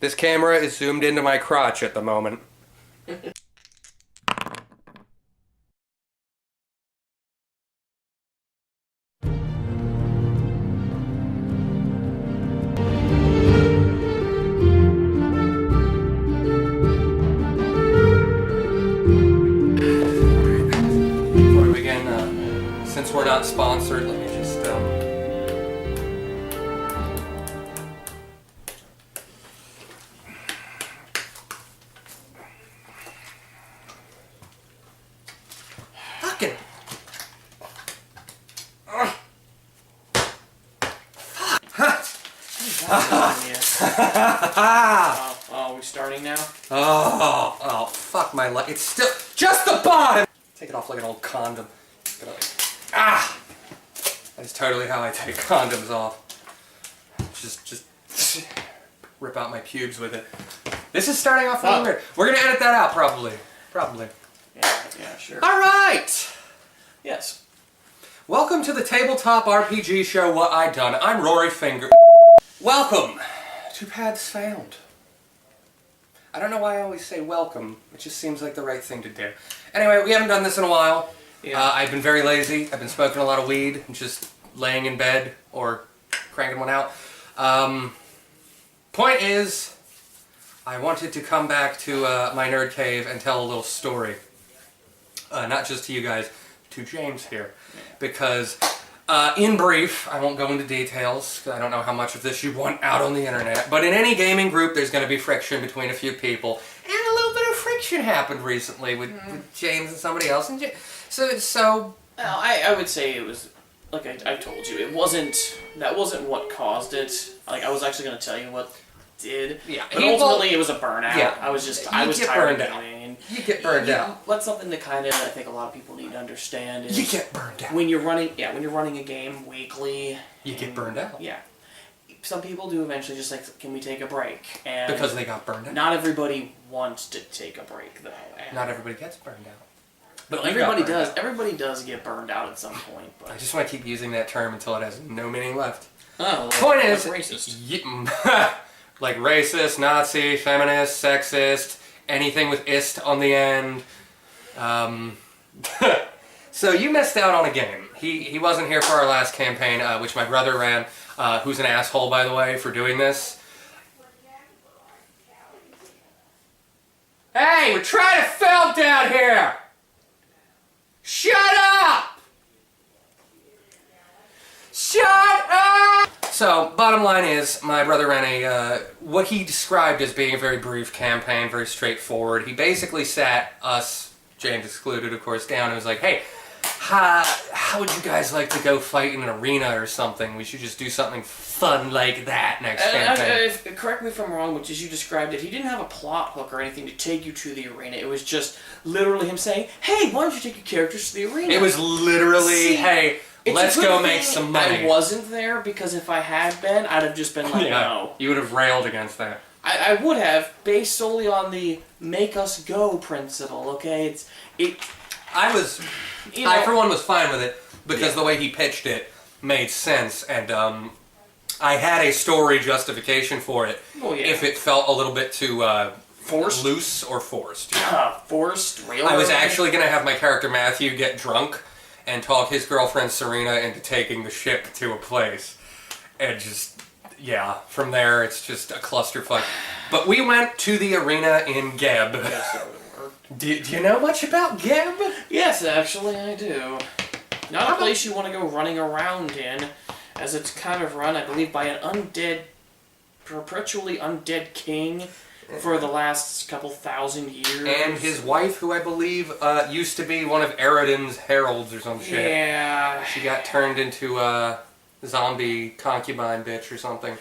This camera is zoomed into my crotch at the moment. Before we begin, since we're not sponsored, let me just fucking Oh, we're starting now? Oh, fuck my life. It's still just the bottom! Take it off like an old condom. Ah! That's totally how I take condoms off. Just rip out my pubes with it. This is starting off really weird. We're gonna edit that out, probably. Yeah, sure. Alright! Yes. Welcome to the Tabletop RPG show, What I Done. I'm Rory Finger. Welcome to Paths Found. I don't know why I always say welcome. It just seems like the right thing to do. Anyway, we haven't done this in a while. Yeah. I've been very lazy. I've been smoking a lot of weed and just laying in bed or cranking one out. Point is, I wanted to come back to my nerd cave and tell a little story. Not just to you guys, to James here. Because, in brief, I won't go into details, because I don't know how much of this you want out on the internet, but in any gaming group there's going to be friction between a few people, and a little bit of friction happened recently with James and somebody else. And so Well, I would say it was, like I told you, that wasn't what caused it. Like, I was actually going to tell you what did. Yeah. But ultimately it was a burnout. Yeah. I was tired of doing. You get burned out. That's something that kind of, I think a lot of people need to understand is... You get burned out. When you're running a game weekly... You get burned out. Yeah. Some people do eventually just like, can we take a break? And Because they got burned out. not everybody wants to take a break, though. And Not everybody gets burned out. But You everybody got burned does. out. Everybody does get burned out at some point. But I just want to keep using that term until it has no meaning left. oh, Point is, racist. like racist, Nazi, feminist, sexist, anything with ist on the end. So you missed out on a game. He wasn't here for our last campaign, which my brother ran, who's an asshole, by the way, for doing this. Hey, we're trying to film down here! Shut up! Shut up! So, bottom line is, my brother ran a, what he described as being a very brief campaign, very straightforward. He basically sat us, James excluded, of course, down and was like, hey, how would you guys like to go fight in an arena or something? We should just do something fun like that next campaign. Correct me if I'm wrong, which as you described it, he didn't have a plot hook or anything to take you to the arena. It was just literally him saying, hey, why don't you take your characters to the arena? It was literally, hey, let's go make some money. I wasn't there because if I had been, I'd have just been like, no. You would have railed against that. I would have, based solely on the make us go principle, okay? I, for one, was fine with it because the way he pitched it made sense, and I had a story justification for it if it felt a little bit too forced, loose or forced. Forced, railroad. I was actually going to have my character Matthew get drunk and talk his girlfriend Serena into taking the ship to a place, and just, yeah, from there it's just a clusterfuck. But we went to the arena in Geb. Do you know much about Geb? Yes, actually I do. Not a place you want to go running around in, as it's kind of run, I believe, by an perpetually undead king for the last couple thousand years. And his wife, who I believe used to be one of Eridan's heralds or some shit. Yeah. She got turned into a zombie concubine bitch or something.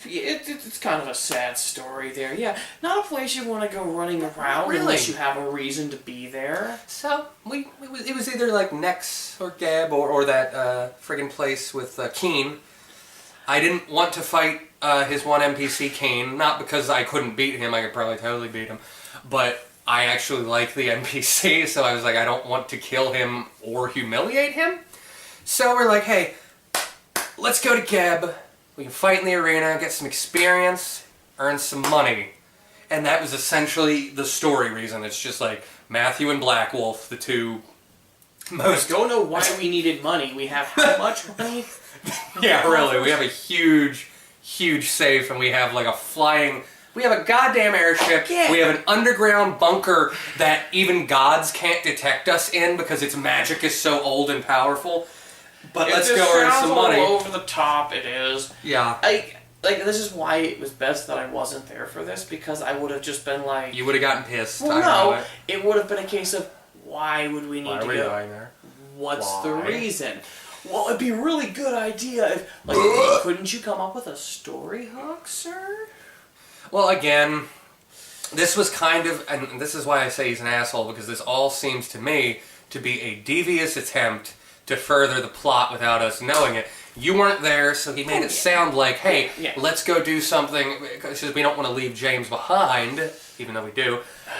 It's kind of a sad story there. Yeah, not a place you want to go running around unless you have a reason to be there. So, it was either like Nex or Geb or that friggin' place with Keen. I didn't want to fight his one NPC, Keen, not because I couldn't beat him, I could probably totally beat him, but I actually like the NPC, so I was like, I don't want to kill him or humiliate him. So we're like, hey, let's go to Geb. We can fight in the arena, get some experience, earn some money. And that was essentially the story reason. It's just like Matthew and Black Wolf, the two most... I don't know why we needed money. We have how much money? Yeah, really. We have a huge, huge safe, and we have like a flying... We have a goddamn airship. Yeah. We have an underground bunker that even gods can't detect us in because its magic is so old and powerful. But let's go earn some money. All over the top, it is. Yeah. Like, this is why it was best that I wasn't there for this, because I would have just been like... You would have gotten pissed. Well, no. It would have been a case of, why would we need to go? Going there? What's the reason? Well, it'd be a really good idea if... Like, couldn't you come up with a story hook, sir? Well, again, this was kind of... And this is why I say he's an asshole, because this all seems to me to be a devious attempt to further the plot without us knowing it. You weren't there, so he made it sound like, hey, let's go do something, because we don't want to leave James behind, even though we do.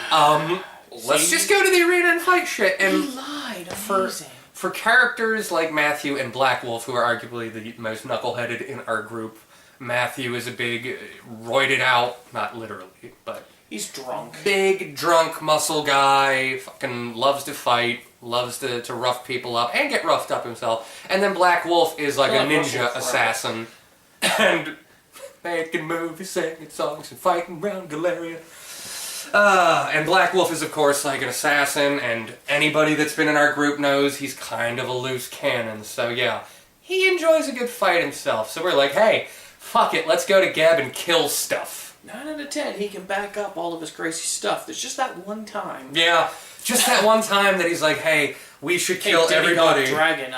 Let's just go to the arena and fight shit. And he lied. Amazing. For characters like Matthew and Black Wolf, who are arguably the most knuckleheaded in our group, Matthew is a big, roided out, not literally, but... He's drunk. Big, drunk, muscle guy, fucking loves to fight, loves to rough people up, and get roughed up himself. And then Black Wolf is like a ninja assassin. And making movies, singing songs, and fighting around Galarian. And Black Wolf is, of course, like an assassin, and anybody that's been in our group knows he's kind of a loose cannon. So yeah, he enjoys a good fight himself. So we're like, hey, fuck it, let's go to Geb and kill stuff. 9 out of 10, he can back up all of his crazy stuff. There's just that one time. Yeah, just that one time that he's like, hey, we should kill everybody. Dragon,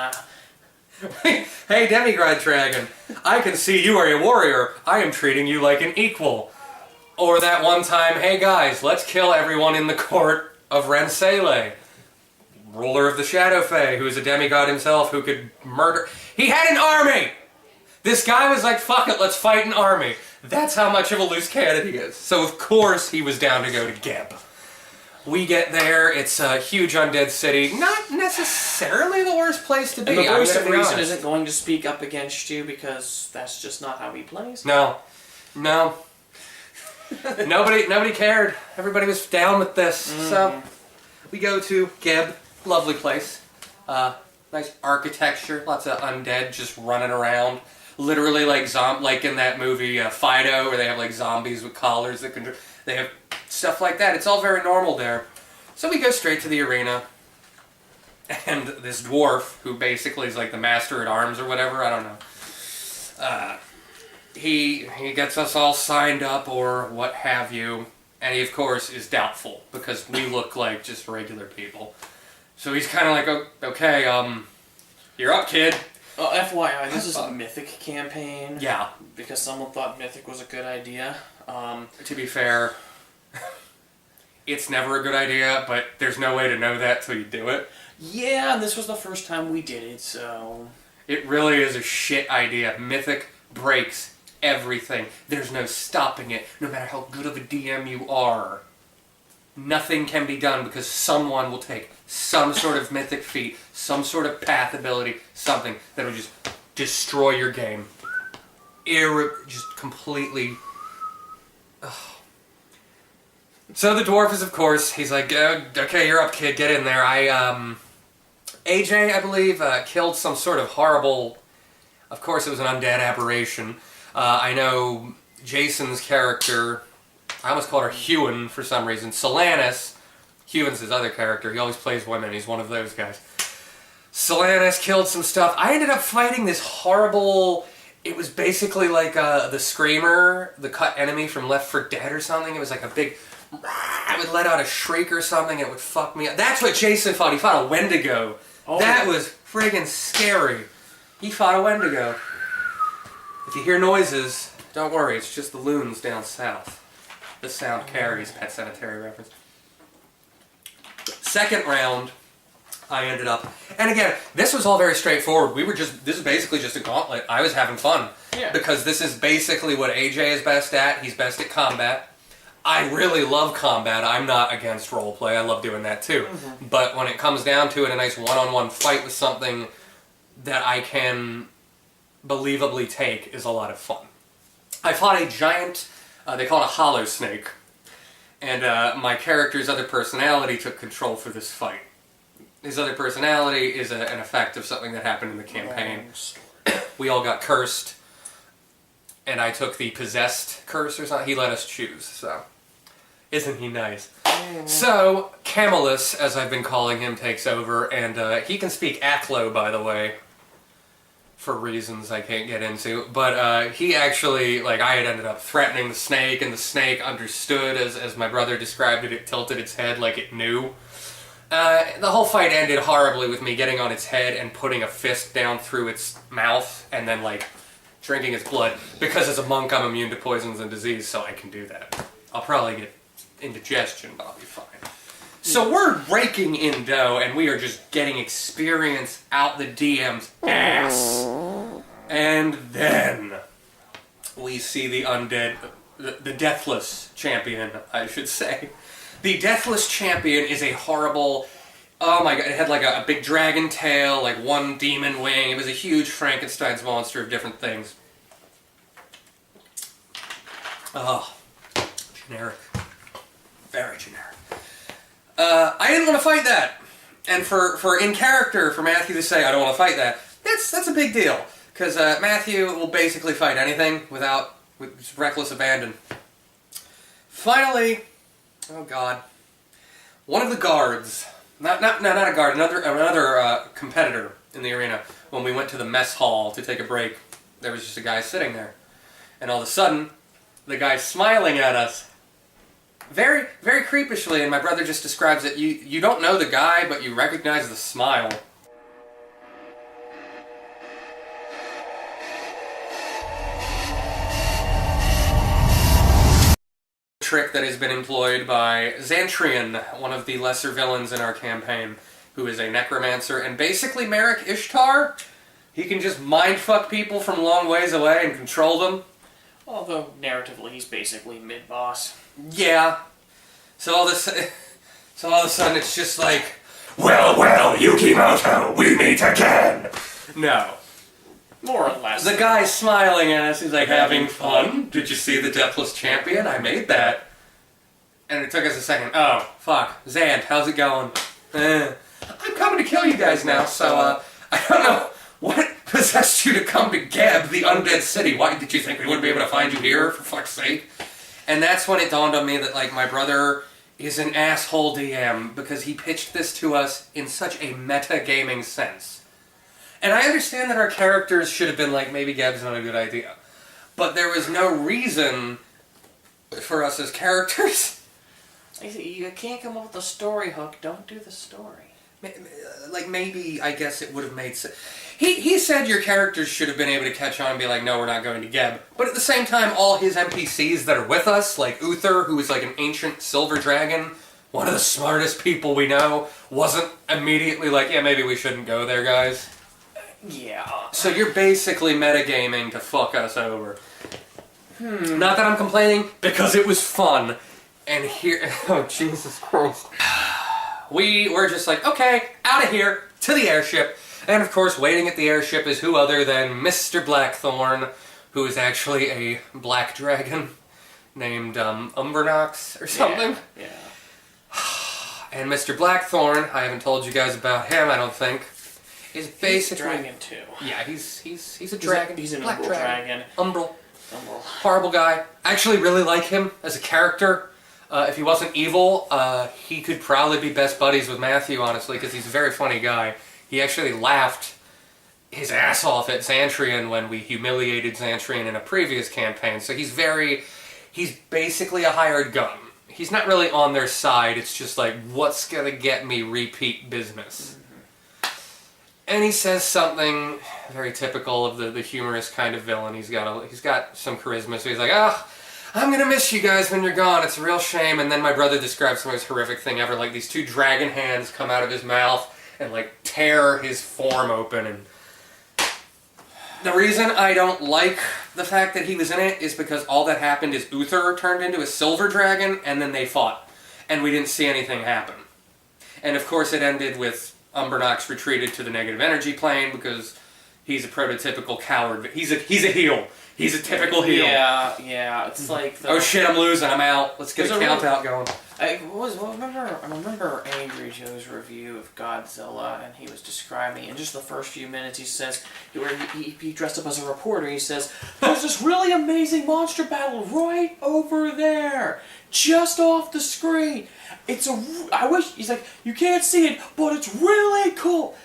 Hey, Demigod Dragon, I can see you are a warrior. I am treating you like an equal. Or that one time, hey guys, let's kill everyone in the court of Rensele. Ruler of the Shadow Fae, who is a demigod himself, who could murder... He had an army! This guy was like, fuck it, let's fight an army. That's how much of a loose cannon he is. So of course he was down to go to Geb. We get there, it's a huge undead city. Not necessarily the worst place to be. And the voice of reason isn't going to speak up against you because that's just not how he plays. No. Nobody cared. Everybody was down with this. Mm-hmm. So we go to Geb, lovely place. Nice architecture, lots of undead just running around. Literally like in that movie Fido, where they have like zombies with collars that can... They have stuff like that. It's all very normal there. So we go straight to the arena. And this dwarf, who basically is like the master at arms or whatever, I don't know. He gets us all signed up or what have you. And he, of course, is doubtful because we look like just regular people. So he's kind of like, oh, okay, you're up, kid. FYI, this is a Mythic campaign. Yeah. Because someone thought Mythic was a good idea. To be fair, it's never a good idea, but there's no way to know that till you do it. Yeah, and this was the first time we did it, so... It really is a shit idea. Mythic breaks everything. There's no stopping it, no matter how good of a DM you are. Nothing can be done because someone will take some sort of mythic feat, some sort of path ability, something that will just destroy your game. Just completely... Ugh. So the dwarf is, of course, he's like, okay, you're up, kid, get in there. AJ, I believe, killed some sort of horrible... Of course, it was an undead aberration. I know Jason's character... I almost called her Hewen for some reason. Solanus, Hewen's his other character. He always plays women. He's one of those guys. Solanus killed some stuff. I ended up fighting this horrible... It was basically like the Screamer, the cut enemy from Left 4 Dead or something. It was like a big... It would let out a shriek or something. It would fuck me up. That's what Jason fought. He fought a Wendigo. Oh. That was friggin' scary. He fought a Wendigo. If you hear noises, don't worry. It's just the loons down south. The sound carries, Pet Cemetery reference. Second round, I ended up... And again, this was all very straightforward. This is basically just a gauntlet. I was having fun. Yeah. Because this is basically what AJ is best at. He's best at combat. I really love combat. I'm not against roleplay. I love doing that too. Mm-hmm. But when it comes down to it, a nice one-on-one fight with something that I can believably take is a lot of fun. I fought a giant... They call it a hollow snake. And my character's other personality took control for this fight. His other personality is an effect of something that happened in the campaign. We all got cursed, and I took the possessed curse or something. He let us choose, so... Isn't he nice? So, Camillus, as I've been calling him, takes over, and he can speak Aklo, by the way, for reasons I can't get into. But he actually, like, I had ended up threatening the snake, and the snake understood, as my brother described it, it tilted its head like it knew. The whole fight ended horribly with me getting on its head and putting a fist down through its mouth, and then, like, drinking its blood. Because as a monk, I'm immune to poisons and disease, so I can do that. I'll probably get indigestion, but I'll be fine. So we're raking in dough, and we are just getting experience out the DM's ass. And then we see the undead, the deathless champion, I should say. The deathless champion is a horrible... Oh my god, it had like a big dragon tail, like one demon wing. It was a huge Frankenstein's monster of different things. Oh, generic. Very generic. I didn't want to fight that. And for in character, for Matthew to say, I don't want to fight that, that's a big deal. Because Matthew will basically fight anything with reckless abandon. Finally, oh god, one of the guards, not a guard, another competitor in the arena, when we went to the mess hall to take a break, there was just a guy sitting there. And all of a sudden, the guy's smiling at us. Very, very creepishly, and my brother just describes it. You don't know the guy, but you recognize the smile. Trick that has been employed by Xantrian, one of the lesser villains in our campaign, who is a necromancer, and basically Merrick Ishtar. He can just mindfuck people from long ways away and control them. Although, narratively, he's basically mid-boss. Yeah. So all of a sudden it's just like, well, Yukimoto, we meet again! No. More or less. The guy's smiling at us, he's like, having fun? Did you see the Deathless Champion? I made that. And it took us a second. Oh, fuck. Xant, how's it going? I'm coming to kill you guys now, so, I don't know what possessed you to come to Geb, the undead city. Why did you think we wouldn't be able to find you here, for fuck's sake? And that's when it dawned on me that, like, my brother is an asshole DM because he pitched this to us in such a meta-gaming sense. And I understand that our characters should have been like, maybe Geb's not a good idea. But there was no reason for us as characters. You can't come up with a story hook. Don't do the story. Like, maybe, I guess it would have made sense. He said your characters should have been able to catch on and be like, no, we're not going to Geb. But at the same time, all his NPCs that are with us, like Uther, who is like an ancient silver dragon, one of the smartest people we know, wasn't immediately like, yeah, maybe we shouldn't go there, guys. Yeah. So you're basically metagaming to fuck us over. Not that I'm complaining, because it was fun. And here... Oh, Jesus Christ. We were just like, okay, out of here, to the airship. And of course, waiting at the airship is who other than Mr. Blackthorn, who is actually a black dragon named Umbernox or something. Yeah. And Mr. Blackthorn, I haven't told you guys about him, I don't think, is basically... He's a dragon, too. Yeah, he's a dragon. He's an black umbral dragon. Umbral. Horrible guy. I actually really like him as a character. If he wasn't evil, he could probably be best buddies with Matthew, honestly, because he's a very funny guy. He actually laughed his ass off at Xantrian when we humiliated Xantrian in a previous campaign. So he's basically a hired gun. He's not really on their side. It's just like, what's gonna get me repeat business? And he says something very typical of the humorous kind of villain. He's got some charisma, so he's like, I'm gonna miss you guys when you're gone. It's a real shame. And then my brother describes the most horrific thing ever. Like, these two dragon hands come out of his mouth and, like, tear his form open. And the reason I don't like the fact that he was in it is because all that happened is Uther turned into a silver dragon, and then they fought. And we didn't see anything happen. And, of course, it ended with Umbernox retreated to the negative energy plane because he's a prototypical coward, but he's a heel. He's a typical heel. Yeah. It's like oh shit, I'm losing. I'm out. Let's get a count out going. I remember Angry Joe's review of Godzilla, and he was describing in just the first few minutes. He says he dressed up as a reporter. He says there's this really amazing monster battle right over there, just off the screen. I wish he's like you can't see it, but it's really cool.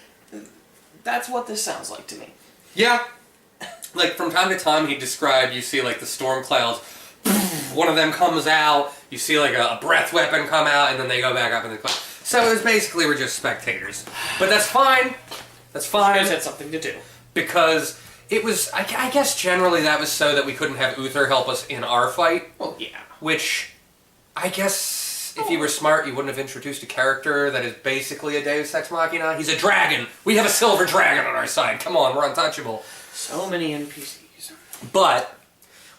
That's what this sounds like to me. Yeah. Like, from time to time, he'd describe, you see, like, the storm clouds, one of them comes out, you see, like, a breath weapon come out, and then they go back up in the cloud. So, it was basically, we're just spectators. But that's fine. That's fine. You guys had something to do. Because it was, I guess, generally, that was so that we couldn't have Uther help us in our fight. Well, yeah. Which, I guess, if you were smart, you wouldn't have introduced a character that is basically a Deus Ex Machina. He's a dragon. We have a silver dragon on our side. Come on, we're untouchable. So many NPCs. But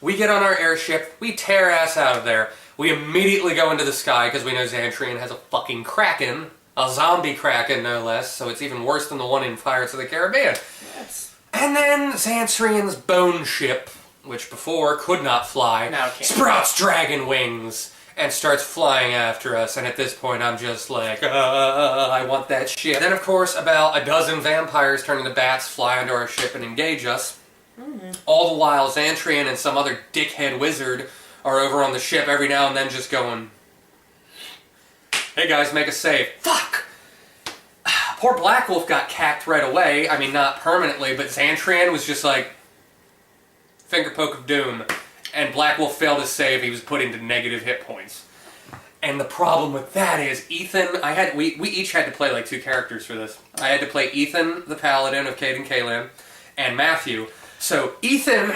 we get on our airship, we tear ass out of there, we immediately go into the sky because we know Xantrian has a fucking kraken, a zombie kraken no less, so it's even worse than the one in Pirates of the Caribbean. Yes. And then Xantrian's bone ship, which before could not fly, now can. sprouts dragon wings and starts flying after us, and at this point I'm just like, I want that shit. Then of course about a dozen vampires turn into bats fly onto our ship and engage us. All the while Xantrian and some other dickhead wizard are over on the ship every now and then just going, hey guys, make a save. Fuck! Poor Black Wolf got cacked right away. I mean, not permanently, but Xantrian was just like, finger poke of doom. And Black Wolf failed his save, he was put into negative hit points. And the problem with that is, Ethan, we each had to play like 2 characters for this. I had to play Ethan, the Paladin of Cade and Kalan, and Matthew. So Ethan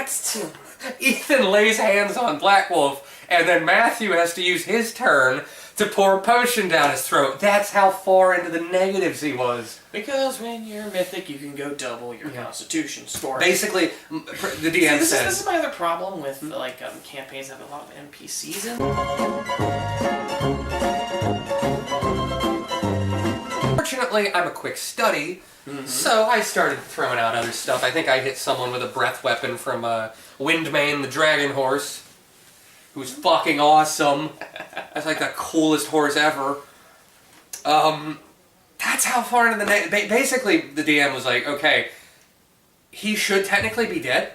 lays hands on Black Wolf, and then Matthew has to use his turn to pour a potion down his throat. That's how far into the negatives he was. Because when you're mythic, you can go double your constitution score. Basically, the DM says... This is my other problem with like campaigns that have a lot of NPCs in. Fortunately, I'm a quick study, so I started throwing out other stuff. I think I hit someone with a breath weapon from Windmane the Dragon Horse, who's fucking awesome. That's like the coolest horse ever. That's how far into the basically, the DM was like, okay, he should technically be dead,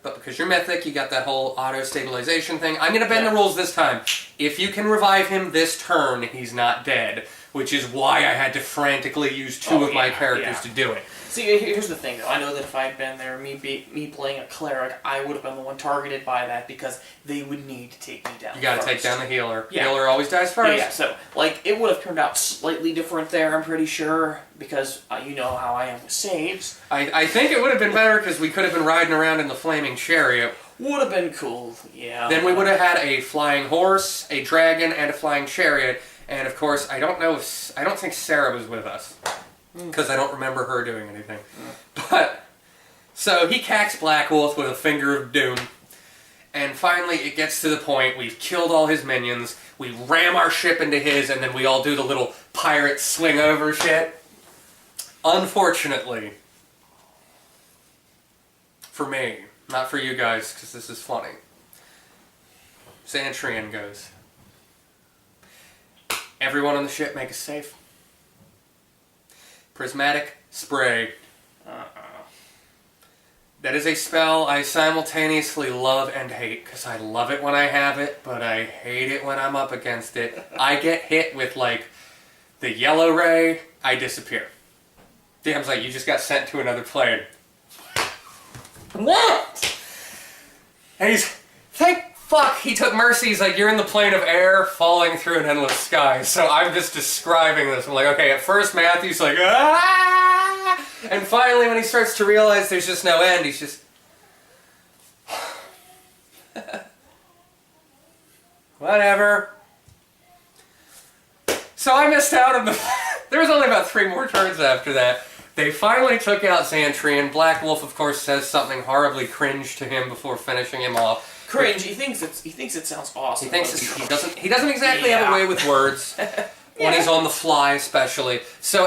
but because you're mythic, you got that whole auto-stabilization thing. I'm going to bend the rules this time. If you can revive him this turn, he's not dead, which is why I had to frantically use 2 of my characters to do it. See, here's the thing, though. I know that if I had been there, me playing a cleric, I would have been the one targeted by that because they would need to take me down. You gotta take down the healer. Yeah. Healer always dies first. Yeah, so, like, it would have turned out slightly different there, I'm pretty sure, because you know how I am with saves. I think it would have been better because we could have been riding around in the flaming chariot. Would have been cool, yeah. Then we would have had a flying horse, a dragon, and a flying chariot. And of course, I don't think Sarah was with us. Because I don't remember her doing anything. But, so he cacks Black Wolf with a finger of doom. And finally, it gets to the point, we've killed all his minions, we ram our ship into his, and then we all do the little pirate swing over shit. Unfortunately, for me, not for you guys, because this is funny, Xantrian goes, everyone on the ship make a save. Prismatic Spray. That is a spell I simultaneously love and hate, because I love it when I have it, but I hate it when I'm up against it. I get hit with, like, the yellow ray, I disappear. DM's like, you just got sent to another plane. What? And he's, thank fuck, he took mercy. He's like, you're in the plane of air, falling through an endless sky. So I'm just describing this. I'm like, okay, at first Matthew's like, ah! And finally, when he starts to realize there's just no end, he's just... Whatever. So I missed out on the... There was only about 3 more turns after that. They finally took out Xantrian. Black Wolf, of course, says something horribly cringe to him before finishing him off. Cringe. He thinks it sounds awesome. He doesn't exactly have a way with words. when he's on the fly, especially. So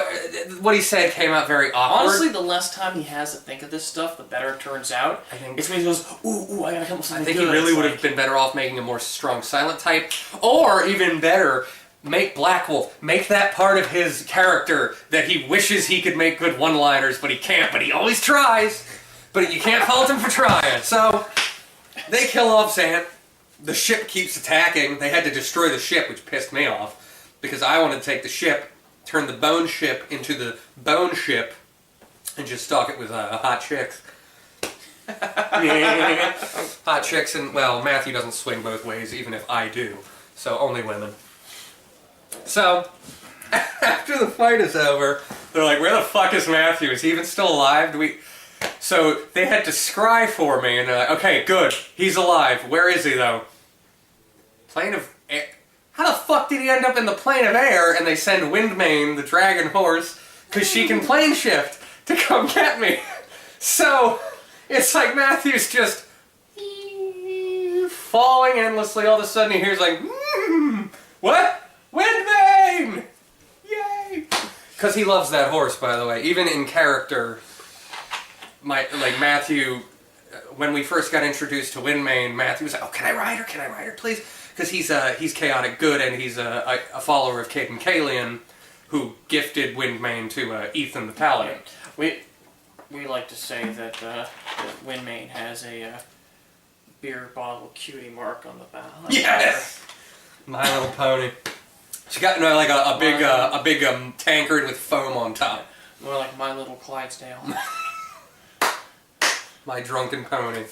what he said came out very awkward. Honestly, the less time he has to think of this stuff, the better it turns out. I think it's when he goes, ooh, I gotta come up with something I think good. he really would have been better off making a more strong silent type, or even better, make Black Wolf, make that part of his character that he wishes he could make good one-liners, but he can't, but he always tries. But you can't fault him for trying. So, they kill off Zant. The ship keeps attacking. They had to destroy the ship, which pissed me off. Because I wanted to take the ship, turn the bone ship into the bone ship, and just stock it with hot chicks. Hot chicks, and, well, Matthew doesn't swing both ways, even if I do. So, only women. So, after the fight is over, they're like, where the fuck is Matthew? Is he even still alive? So, they had to scry for me, and they're like, okay, good, he's alive. Where is he, though? Plane of air. How the fuck did he end up in the plane of air? And they send Windmane, the dragon horse, because she can plane shift, to come get me. So, it's like Matthew's just falling endlessly. All of a sudden he hears like, what? Windmane! Yay! Because he loves that horse, by the way. Even in character, Matthew, when we first got introduced to Windmane, Matthew was like, oh, can I ride her, please? Because he's chaotic good, and he's a follower of Caden Kalian, who gifted Windmane to Ethan the Paladin. We like to say that Windmane has a beer bottle cutie mark on the bow. Yes! My Little Pony. She got like a big tankard with foam on top. More like My Little Clydesdale. My drunken pony.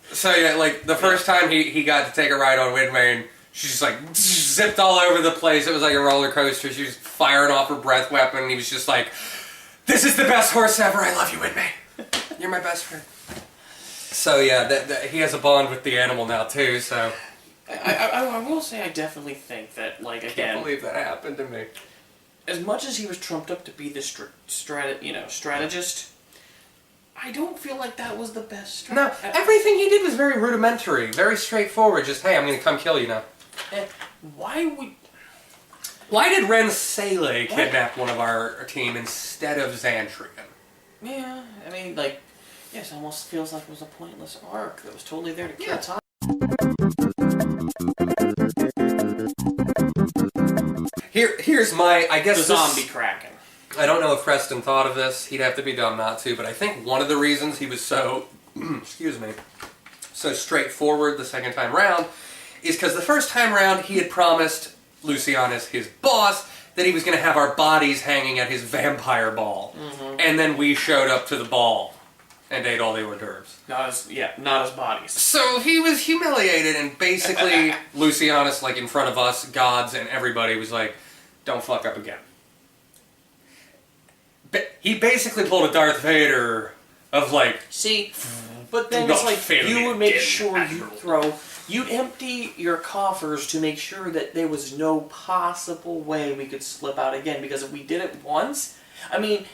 So yeah, like the first time he got to take a ride on Windmane, she just like zipped all over the place. It was like a roller coaster. She was firing off her breath weapon, and he was just like, "This is the best horse ever. I love you, Windmane. You're my best friend." So yeah, he has a bond with the animal now too. So I will say I definitely think that, like, again, I can't believe that happened to me. As much as he was trumped up to be the strategist, I don't feel like that was the best strategy. No, everything he did was very rudimentary, very straightforward. Just, hey, I'm going to come kill you now. Why did Ren Sele kidnap one of our team instead of Xantrian? Yeah, I mean, like, yes, it almost feels like it was a pointless arc that was totally there to kill time. Here's my, I guess, the zombie Kraken. I don't know if Preston thought of this. He'd have to be dumb not to, but I think one of the reasons he was so, excuse me, so straightforward the second time round is because the first time round he had promised Lucianus, his boss, that he was going to have our bodies hanging at his vampire ball. Mm-hmm. And then we showed up to the ball and ate all the hors d'oeuvres. Not as bodies. So he was humiliated, and basically Lucianus, like in front of us, gods, and everybody was like, don't fuck up again. He basically pulled a Darth Vader of like... See, but then it's like, you would make sure you'd empty your coffers to make sure that there was no possible way we could slip out again, because if we did it once, I mean,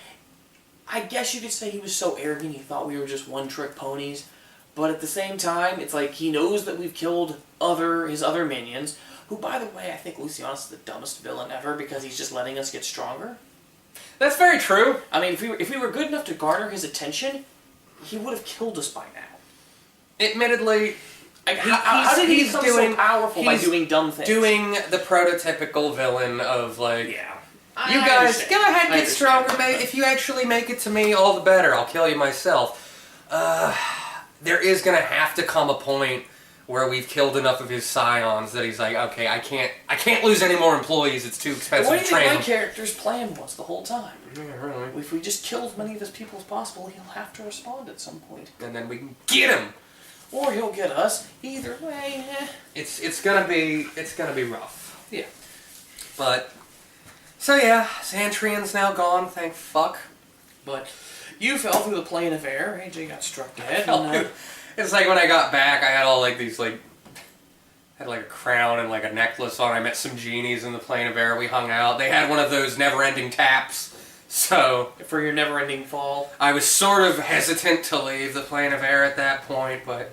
I guess you could say he was so arrogant he thought we were just one-trick ponies, but at the same time, it's like he knows that we've killed his other minions, who, by the way, I think Lucianus is the dumbest villain ever because he's just letting us get stronger. That's very true. I mean, if we were good enough to garner his attention, he would have killed us by now. Admittedly, how did he become so powerful by doing dumb things? Doing the prototypical villain of like, yeah. You guys, go ahead and get stronger, mate. If you actually make it to me, all the better. I'll kill you myself. There is going to have to come a point where we've killed enough of his scions that he's like, okay, I can't lose any more employees. It's too expensive to train. What do you think my character's plan was the whole time? Yeah, really. If we just kill as many of his people as possible, he'll have to respond at some point. And then we can get him. Or he'll get us. Either way, It's gonna be rough. Yeah. But so yeah, Xantrian's now gone, thank fuck. But you fell through the plane of air. AJ got struck dead. It's like when I got back, I had all like these like, had like a crown and like a necklace on. I met some genies in the plane of air. We hung out. They had one of those never-ending taps. So for your never-ending fall, I was sort of hesitant to leave the plane of air at that point, but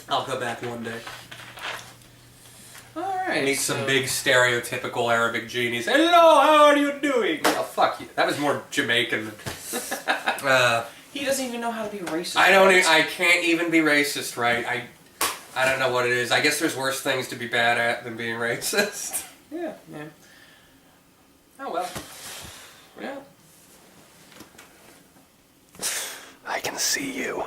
I'll go back one day. Alright. Meet some big stereotypical Arabic genies. Hello, how are you doing? Oh, fuck you. That was more Jamaican. He doesn't even know how to be racist. I can't even be racist, right? I don't know what it is. I guess there's worse things to be bad at than being racist. Yeah. Oh well. Yeah. I can see you.